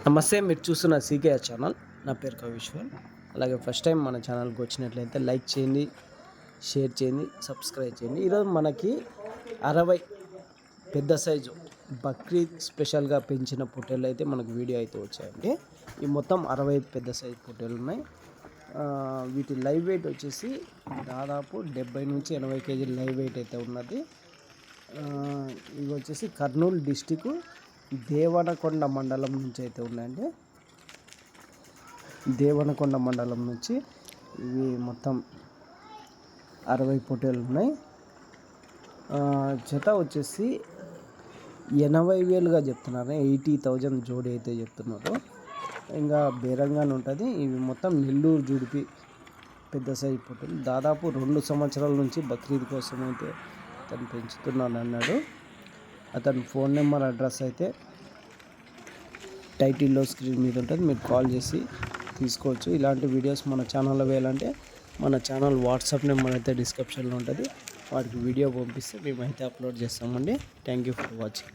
నమస్తే, మీరు చూస్తున్న సీకేఆర్ ఛానల్. నా పేరు కవిశ్వర్. అలాగే ఫస్ట్ టైం మన ఛానల్కి వచ్చినట్లయితే లైక్ చేయండి, షేర్ చేయండి, సబ్స్క్రైబ్ చేయండి. ఈరోజు మనకి 60 పెద్ద సైజు బక్రీద్ స్పెషల్గా పెంచిన పొట్టేళ్ళు అయితే మనకు వీడియో అయితే వచ్చాయండి. ఈ మొత్తం 60 పెద్ద సైజు పొట్టేళ్ళు ఉన్నాయి. వీటి లైవ్ వెయిట్ వచ్చేసి దాదాపు 70 నుంచి 80 కేజీల లైవ్ వెయిట్ అయితే ఉన్నది. ఇవి వచ్చేసి కర్నూలు డిస్టిక్ దేవనకొండ మండలం నుంచి అయితే ఉన్నాయండి. దేవనకొండ మండలం నుంచి ఇవి మొత్తం 60 పొట్టేలు ఉన్నాయి. జత వచ్చేసి 80,000గా చెప్తున్నారు. 80,000 జోడి అయితే చెప్తున్నారు. ఇంకా బేరంగానే ఉంటుంది. ఇవి మొత్తం నెల్లూరు జుడిపి పెద్ద సైజు పొట్టేలు. దాదాపు 2 సంవత్సరాల నుంచి బక్రీద్ కోసం అయితే అతను పెంచుతున్నాను అన్నాడు. అతని ఫోన్ నెంబర్, అడ్రస్ అయితే టైటిల్లో స్క్రీన్ మీద ఉంటుంది. మీరు కాల్ చేసి తీసుకోవచ్చు. ఇలాంటి వీడియోస్ మన ఛానల్లో వేయాలంటే మన ఛానల్ వాట్సాప్ నెంబర్ అయితే డిస్క్రిప్షన్లో ఉంటుంది. వాటికి వీడియో పంపిస్తే మేమైతే అప్లోడ్ చేస్తామండి. Thank you for watching.